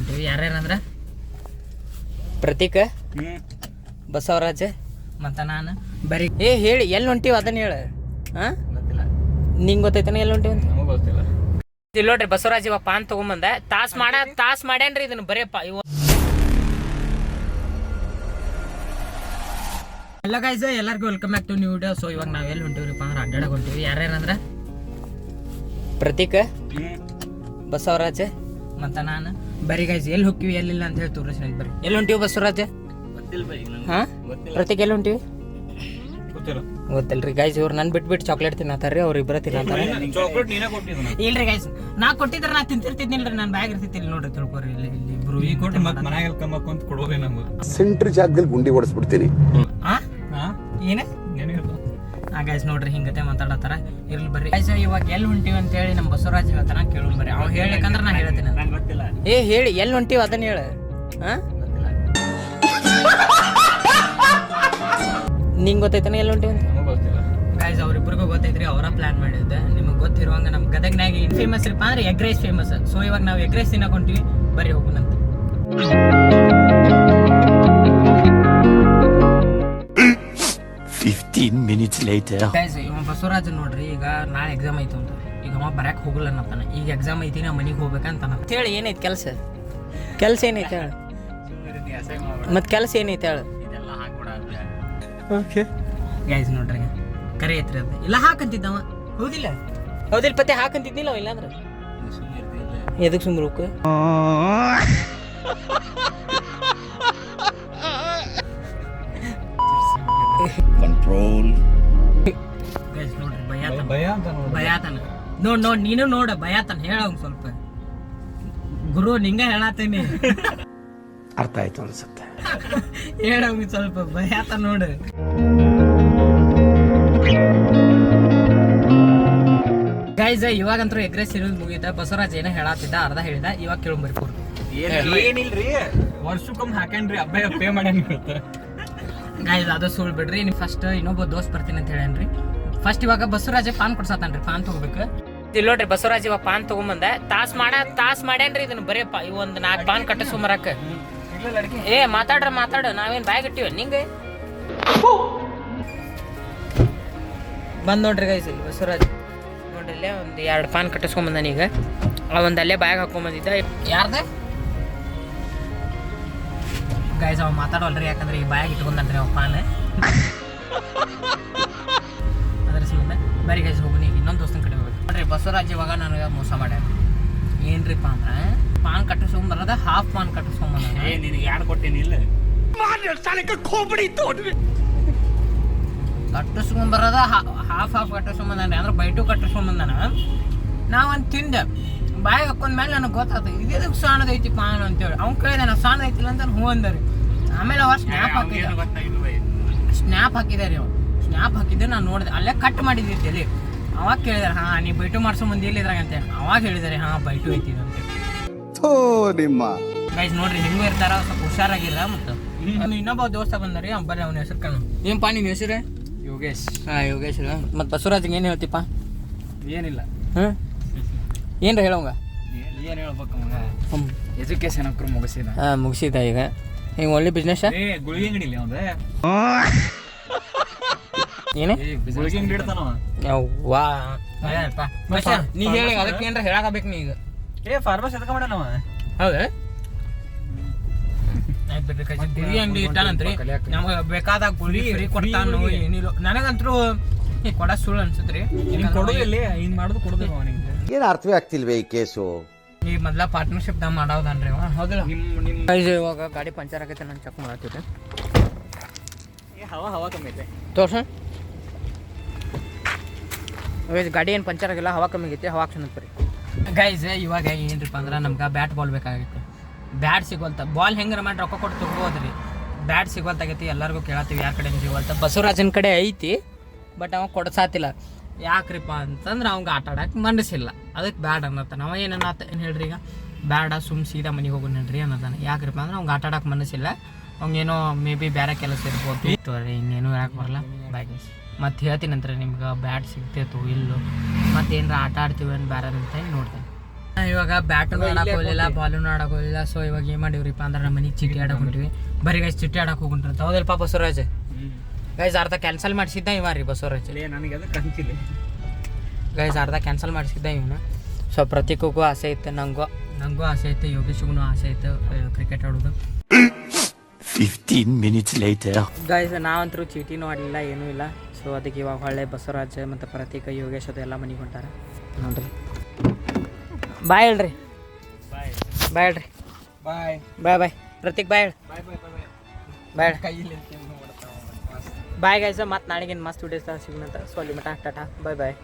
ಹೊಂಟಿವಿ. ಯಾರ್ಯಾರಂದ್ರೆ ಪ್ರತೀಕ್, ಬಸವರಾಜ್ ಮತ್ತು ನಾನು. ಬರೀ ಹೇಳಿ ಎಲ್ಲಿ ಹೊಂಟಿವಿ ಅದನ್ನ ಹೇಳ. ಹಾಂ ಗೊತ್ತಿಲ್ಲ, ನಿಂಗೆ ಗೊತ್ತೈತಾನೆ ಎಲ್ಲಿ ಹೊಂಟಿವಿ ಅಂತ? ನಮಗೆ ಗೊತ್ತಿಲ್ಲ. ಇಲ್ಲಿ ನೋಡ್ರಿ ಬಸವರಾಜ್ ಇವಾಗ ಪಾನ್ ತೊಗೊಂಬಂದ. ತಾಸ್ ಮಾಡ್ಯಾನ್ರಿ ಇದನ್ನು ಬರೀಪ್ಪ ಇವ. ಎಲ್ಲ ಗೈಸ್, ಎಲ್ಲರಿಗೂ welcome back to new video. So ಇವಾಗ ನಾವು ಎಲ್ಲಿ ಹೊಂಟಿವ್ರಿಪ್ಪ ಅಂದ್ರೆ ಅಡ್ಡಾಡಕ್ಕೆ ಹೊಂಟಿವಿ. ಯಾರ್ಯಾರಂದ್ರೆ ಪ್ರತೀಕ್, ಬಸವರಾಜ್ ಮತ್ತು ನಾನು. ಬರೀ ಗೈಸ್ ಎಲ್ಲಿ ಹೋಗ್ತೀವಿ ಎಲ್ಲಿಲ್ಲ ಅಂತ ಹೇಳಿ ತೋರಿಸ್ತೀನಿ. ಬರ್ರಿ ಎಲ್ಲಿ ಹೊಂಟಿವಿ ಬಸವರಾಜ್? ಹಾಂ ಪ್ರತೀಕ್ ಎಲ್ಲಿ ಹೊಂಟಿವಿ ಗೊತ್ತಿಲ್ರಿ ಗೈಸ್. ಇವ್ರು ನನ್ ಬಿಟ್ಬಿಟ್ಟು ಚಾಕ್ಲೇಟ್ ತಿನ್ನತ್ತಾರ್ರಿ, ಅವ್ರು ಇಬ್ಬರ ತಿನ್ನತ್ತಾರ. ಇಲ್ರಿ ಗೈಸ್, ನಾ ಕೊಟ್ಟಿದ್ರೆ ನಾ ತಿಂತಿರ್ತಿದ್ನಿಲ್ರಿ, ನಾನು ಬ್ಯಾಗ್ ಇರ್ತಿತ್ತಿಲ್ಲ ನೋಡ್ರಿ. ತಿಳ್ಕೊರಿ ಇಲ್ಲಿ ಇಬ್ರು ಈ ಕೊಟ್ಟು ಮತ್ತೆ ಮನ್ಯಾಗ ಕಮ್ಮಕ್ಕೊಂತ ಕೊಡೋದೇ ನಮ್ಗೆ ಸೆಂಟ್ರ್ ಜಾಗದಲ್ಲಿ ಗುಂಡಿ ಹೊಡೆಸ್ಬಿಡ್ತೀನಿ. ಏನ ಗೈಸ್ ನೋಡ್ರಿ ಹಿಂಗತೆ ಮಾತಾಡತ್ತಾರ. ಇರ್ಲಿ ಬರ್ರಿ ಗೈಸ್, ಇವಾಗ ಎಲ್ಲಿ ಹೊಂಟಿವಿ ಅಂತ ಹೇಳಿ ನಮ್ಮ ಬಸವರಾಜ್ ಹೇಳ್ತಾನ, ಕೇಳೋಣ ಬರ್ರಿ. ಅವ್ನು ಹೇಳ್ಬೇಕಂದ್ರೆ ನಾ ಹೇಳ್ತೀನಿ. ಹೇಳಿ ಎಲ್ಲಿ ಹೊಂಟಿವಿ ಅದನ್ನ ಹೇಳ. ನಿಂಗೆ ಗೊತ್ತೈತಾನೆ ಎಲ್ಲಿ ಹೊಂಟಿವಿ ಅಂತ? ಗೈಸ್ ಅವ್ರಿಬ್ರಿಗೂ ಗೊತ್ತೈತ್ರಿ, ಅವರ ಪ್ಲಾನ್ ಮಾಡಿದ್ದೆ. ನಿಮಗೆ ಗೊತ್ತಿರುವಂಗ ನಮ್ಮ ಗದಗ್ನಾಗ ಏನು ಫೇಮಸ್ ಇರಪ್ಪ ಅಂದ್ರೆ ಎಗ್ ರೈಸ್ ಫೇಮಸ್. ಸೊ ಇವಾಗ ನಾವು ಎಗ್ ರೈಸ್ ತಿನ್ನಕ್ ಹೊಂಟಿವಿ, ಬರ್ರಿ ಹೋಗೋಣಂತ. 15 minutes later. ಗೈಸ್ ಇವ ಬಸವರಾಜ್ ನೋಡ್ರಿ, ಈಗ ನಾಳೆ ಎಕ್ಸಾಮ್ ಐತು ಅಂತ. ಈಗ ಅವ ಬರಕ್ಕೆ ಹೋಗಲ್ಲ ಅನ್ನತ್ತಾನ. ಈಗ ಎಕ್ಸಾಮ್ ಐತಿ, ನಾ ಮನೆಗೆ ಹೋಗ್ಬೇಕಂತಾನ. ಹೇಳಿ ಏನೈತಿ ಕೆಲಸ ಏನೈತೆ ಹೇಳ. ಮತ್ತೆ ಕೆಲಸ ಏನೈತೆ ಹೇಳ. ಓಕೆ ಗೈಸ್ ನೋಡ್ರಿ, ಕರೆ ಐತ್ರಿ ಅದು. ಇಲ್ಲ ಹಾಕಂತಿದ್ದವ, ಹೌದಿಲ್ಲ ಪತ್ತೆ ಹಾಕಂತಿದ್ನಿಲ್ಲ. ಇಲ್ಲಾಂದ್ರೆ ಎದಕ್ಕೆ ಸುಮ್ರೂಕ Control. ಗೈಸ್ ನೋಡ್ರಿ, ಭಯಾತನ ನೋಡ್ ನೀನು ನೋಡ ಭಯಾತನ. ಹೇಳವ್ ಸ್ವಲ್ಪ ಗುರು, ನಿಂಗ ಹೇಳತ್ತೇನಿ. ಅರ್ಥ ಆಯ್ತು ಅನ್ಸುತ್ತೆ. ಹೇಳವ್ ಸ್ವಲ್ಪ ಭಯಾತ ನೋಡು. ಗೈಸ್ ಇವಾಗಂತೂ ಎಗ್ ರೈಸ್ ಇರೋದು ಮುಗಿದ. ಬಸವರಾಜ್ ಏನೋ ಹೇಳತ್ತಿದ್ದ, ಅರ್ಧ ಹೇಳಿದ. ಇವಾಗ ಕೇಳಂಬರಿ ಪೂರ್ತಿ. ಏನಿಲ್ರಿ, ವರ್ಷಕ್ಕೊಮ್ಮೆ ಹಾಕೇನ್ರಿ, ಅಬ್ಬಾಯ ಪೇ ಮಾಡ್ಯಾನ. ಗೈಸ್ ಅದು ಸುಳ್ಳು ಬಿಡ್ರಿ. ನೀವು ಫಸ್ಟ್ ಇನ್ನೊಬ್ಬ ದೋಸ್ತ್ ಬರ್ತೀನಿ ಅಂತ ಹೇಳೇನ್ರಿ. ಫಸ್ಟ್ ಇವಾಗ ಬಸವರಾಜ ಪಾನ್ ಕೊಡ್ಸತ್ತಾನ್ರಿ, ಪಾನ್ ತಗೋಬೇಕು. ಇಲ್ಲಿ ನೋಡ್ರಿ ಬಸವರಾಜ್ ಇವಾಗ ಪಾನ್ ತಗೊಂಬಂದ. ತಾಸ್ ಮಾಡ್ಯಾನ್ರಿ ಇದನ್ನ ಬರೀಪ್ಪ ಇವ್ ಒಂದು 4 ಪಾನ್ ಕಟ್ಟಿಸ್ಕೊಂಬರಕ್ಕ. ಮಾತಾಡ ನಾವೇನ್ ಬ್ಯಾಗ್ ಇಟ್ಟಿವ ನಿಂಗೆ. ಬಂದ್ ನೋಡ್ರಿ ಗೈಸ್ ಬಸವರಾಜ್ ನೋಡ್ರಿ, ಇಲ್ಲೇ ಒಂದು 2 ಪಾನ್ ಕಟ್ಟಿಸ್ಕೊಂಬಂದಾನ. ಈಗ ಒಂದ್ ಅಲ್ಲೇ ಬ್ಯಾಗ್ ಹಾಕೊಂಬಂದಿದ್ದ. ಯಾರ್ದ ಗೈಸ್ ಅವ ಮಾತಾಡೋಲ್ರಿ, ಯಾಕಂದ್ರೆ ಈ ಬ್ಯಾಗ್ ಇಟ್ಕೊಂಡ್ರಿ ಅವ ಪಾನ್. ಅದ್ರ ಸಂಬಂಧ ಬರೀ ಗೈಸ್ ಹೋಗಿ ಇನ್ನೊಂದು ದೋಸ್ತನ ಕಡೆ ಹೋಗ್ಬೇಕು. ನೋಡ್ರಿ ಬಸವರಾಜ್ ಇವಾಗ ನನಗೆ ಮೋಸ ಮಾಡ್ಯಾನ. ಏನ್ರಿಪ್ಪ ಅಂದ್ರೆ ಪಾನ್ ಕಟ್ಟಿಸ್ಕೊಂಬರದ ಹಾಫ್ ಪಾನ್ ಕಟ್ಟಿಸ್ಕೊಂಬಂದ. ನಿನಗೆ ಯಾರು ಕೊಟ್ಟೇನಿ? ಇಲ್ಲ ಕಟ್ಟಿಸ್ಕೊಂಬರದ ಹಾಫ್ ಕಟ್ಟಿಸ್ಕೊಂಬಂದಾನೆ, ಅಂದ್ರೆ ಬೈಟು ಕಟ್ಟಿಸ್ಕೊಂಬಂದಾನ. ನಾವಂದು ತಿಂದೆ, ಬಾಯಿಗೆ ಹಾಕೊಂಡ್ಮೇಲೆ ನನಗೆ ಗೊತ್ತಾಯ್ತು ಇದಕ್ಕೆ ಸಾಣದೈತಿ ಪಾನ್ ಅಂತೇಳಿ. ಅವ್ನು ಕೇಳಿದೆ ನಾ ಸಾಣದೈತಿಲ್ಲ ಅಂತ ಹ್ಞೂ ಅಂದರಿ. ಆಮೇಲೆ ಅವ ಸ್ನ್ಯಾಪ್ ಹಾಕಿದಾರೆ. ಅವ ಸ್ನ್ಯಾಪ್ ಹಾಕಿದ್ದೆ, ನಾನು ನೋಡಿದೆ. ಅಲ್ಲೇ ಕಟ್ ಮಾಡಿದ್ದಿಲ್ಲಿ. ಅವಾಗ ಕೇಳಿದಾರೆ, ಹಾಂ ನೀ ಬೈಟು ಮಾಡ್ಸೊಂಬಂದು ಎಲ್ಲಿದ್ರಾಗ ಅಂತೇಳಿ. ಅವಾಗ ಹೇಳಿದಾರೆ, ಹಾಂ ಬೈಟು ಐತಿ ಅಂತೇಳಿ. ಗೈಸ್ ನೋಡ್ರಿ ಹಿಂಗೂ ಇರ್ತಾರ, ಸ್ವಲ್ಪ ಹುಷಾರಾಗಿಲ್ಲ. ಮತ್ತು ಇನ್ನೊಬ್ಬ ದೋಸ್ತ ಬಂದ್ರಿ, ಬರ್ರಿ ಅವನ ಹೆಸರು ಕಣ. ಏನು ಪಾ ನಿಮ್ಮ ಹೆಸರು? ಯೋಗೇಶ್. ಯೋಗೇಶ್. ಮತ್ತು ಬಸವರಾಜ್ಗೆ ಏನು ಹೇಳ್ತಿಪ್ಪ? ಏನಿಲ್ಲ. ಏನ್ರ ಹೇಳೋಂಗ? ಏನು ಹೇಳ್ಬೇಕು ಅವಂಗ? ಎಜುಕೇಶನ್ ಅಂಕರು ಮುಗಿಸಿದ. ಮುಗಿಸಿದ. ಈಗ ಒಳ್ಳೆ ಬಿಸ್ನೆಸ್. ಗುಳಿಗೆ ಅಂಗಡಿ ಇಲ್ಲ ಅವಂದ. ಏನೇ ಗುಳಿಗೆ ಅಂಗಡಿ ಇಡ್ತಾನವ. ವಾ ನೀ ಹೇಳಿ, ಅದಕ್ಕೆ ಏನ್ರ ಹೇಳಾಕಬೇಕು ನೀ. ಈಗ ಫಾರ್ಮಸ್ ಎದಕ ಮಾಡ್ಯಾನವ? ಹೌದಾ? ಗುಳಿ ಅಂಗಡಿ ಇಟ್ಟಾನಂತ್ರಿ. ನಮ್ಗೆ ಬೇಕಾದಾಗ ಗುಳಿ ಫ್ರೀ ಕೊಡ್ತಾನು. ಏನಿಲ್ಲ ನನಗಂತರೂ ಕೊಡ ಸುಳ್ಳು ಅನ್ಸತ್ರಿ. ಕೊಡೋದಿಲ್ಲ, ಹಿಂಗ್ ಮಾಡೋದು ಕೊಡೋದಿಲ್ಲ ಅವನಿಗೆ. ಏನು ಅರ್ಥವೇ ಆಗ್ತಿಲ್ವೇ ಈ ಕೇಸು? ಈ ಮೊದ್ಲ ಪಾರ್ಟ್ನರ್ಶಿಪ್ ದಾಗ ಮಾಡೋದನ್ರಿ ಅವ. ಹೌದಿಲ್ಲ? ಇವಾಗ ಗಾಡಿ ಪಂಚರ್ ಆಗೈತೆ, ನಾನು ಚೆಕ್ ಮಾಡತ್ತಿದ್ದೆ. ಹವಾ ಕಮ್ಮಿ ಐತೆ ತೋರ್ಸ. ಗಾಡಿ ಏನು ಪಂಚರ್ ಆಗಿಲ್ಲ, ಹವಾ ಕಮ್ಮಿ ಆಗೈತಿ. ಹವಾ ಚಂದ ಬರ್ರಿ ಗೈಸ್. ಇವಾಗ ಏನ್ರಿಪ್ಪ ಅಂದ್ರೆ ನಮ್ಗೆ ಬ್ಯಾಟ್ ಬಾಲ್ ಬೇಕಾಗೈತೆ. ಬ್ಯಾಟ್ ಸಿಗೋಲ್ತ. ಬಾಲ್ ಹೆಂಗಾರ ಮಾಡಿ ರೊಕ್ಕ ಕೊಟ್ಟು ತಗೋಬೋದ್ರಿ. ಬ್ಯಾಟ್ ಸಿಗೋಲ್ತಾಗೈತಿ. ಎಲ್ಲರಿಗೂ ಕೇಳತ್ತೀವಿ ಯಾರ ಕಡೆ ಸಿಗೋಲ್ತ. ಬಸವರಾಜನ ಕಡೆ ಐತಿ, ಬಟ್ ಅವ ಕೊಡ್ಸಾತಿಲ್ಲ. ಯಾಕ್ರಿಪ್ಪ ಅಂತಂದ್ರೆ ಅವಂಗೆ ಆಟ ಆಡಕ್ಕೆ ಮನಸ್ಸಿಲ್ಲ, ಅದಕ್ಕೆ ಬ್ಯಾಡ್ ಅನ್ನತ್ತಾನ. ಅವ ಏನು ಹೇಳ್ರಿ, ಈಗ ಬ್ಯಾಡ ಸುಮ್ ಸೀದಾ ಮನೆಗೆ ಹೋಗೋಣ ಹೇಳ್ರಿ ಅನ್ನತಾನೆ. ಯಾಕ್ರಿಪ್ಪ ಅಂದ್ರೆ ಅವ್ಗೆ ಆಟ ಆಡಕ್ಕೆ ಮನಸ್ಸಿಲ್ಲ. ಅವ್ಗೇನೋ ಮೇ ಬಿ ಬೇರೆ ಕೆಲಸ ಇರ್ಬೋದು. ರೀ ಇನ್ನೇನು ಯಾಕೆ ಬರಲ್ಲ ಬ್ಯಾಗ್. ಮತ್ತು ಹೇಳ್ತೀನಿ ನಂತರ ನಿಮ್ಗೆ ಬ್ಯಾಟ್ ಸಿಗ್ತೈತು ಇಲ್ಲೋ, ಮತ್ತು ಏನಾರ ಆಟ ಆಡ್ತೀವಿ ಅಂತ ಬೇರೆ ಅಂತ ನೋಡ್ತೇನೆ. ಇವಾಗ ಬ್ಯಾಟು ಆಡಕ್ ಹೋಗಲಿಲ್ಲ ಬಾಲು ಆಡಕ್ ಹೋಗಲಿಲ್ಲ. ಸೊ ಇವಾಗ ಏನು ಮಾಡಿವ್ರಿಪ್ಪ ಅಂದ್ರೆ ನಮ್ಮ ಮನೆಗೆ ಚೀಟಿ ಆಡಕ್ ಹೊಂಟಿವಿ. ಬರೀ ಗೈಸ್ ಚೀಟಿ ಆಡಕ್ ಹೋಗ್ಬಿಟ್ರಂತ ಹೌದಲ್ಪ ಬಸವರಾಜ್? ಗೈಸ್ ಅರ್ಧ ಕ್ಯಾನ್ಸಲ್ ಮಾಡಿಸಿದ್ದ ಇವ ರೀ ಬಸವರಾಜ್. ನನಗೆ ಅದು ಕಂಚಿಲ್ಲ ಗೈಸ್ ಅರ್ಧ ಕ್ಯಾನ್ಸಲ್ ಮಾಡಿಸಿದ್ದ ಇವನು. ಸೊ ಪ್ರತೀಕಗೂ ಆಸೆ ಇತ್ತು, ನಂಗೂ ಆಸೆ ಇತ್ತು, ಯೋಗೇಶ್ಗೂ ಆಸೆ ಇತ್ತು ಕ್ರಿಕೆಟ್ ಆಡೋದು. 15 minutes later. ಗೈಸ್ ನಾವಂತರೂ ಚೀಟಿನೂ ಆಡಲಿಲ್ಲ, ಏನೂ ಇಲ್ಲ. ಸೊ ಅದಕ್ಕೆ ಇವಾಗ ಹೊಳ್ಳೆ ಬಸವರಾಜ್ ಮತ್ತು ಪ್ರತೀಕ ಯೋಗೇಶ್ ಅದೆಲ್ಲ ಮನೆಗೆ ಹೊಂಟಾರ ನೋಡ್ರಿ. ಬಾಯ್ ಹೇಳ್ರಿ, ಬಾಯ್ ಹೇಳ್ರಿ, ಬಾಯ್ ಬಾಯ್ ಬಾಯ್ ಪ್ರತೀಕ್ ಬಾಯ್ ಹೇಳಿ, ಬಾಯ್ ಬಾಯ್ ಬಾಯ್ ಬಾಯ್ ಕೈಯಲ್ಲಿ ಬಾಯ್ ಗೈಸ್. ಮತ್ತು ನಾಳೆಗೇನು ಮಸ್ತ್ ವಿಡಿಯೋಸ್ ಸಿಗೋಣಂತ. ಸೊ ಅಲ್ಲಿ ಮಟ ಟಾಟಾ ಬಾಯ್ ಬಾಯ್.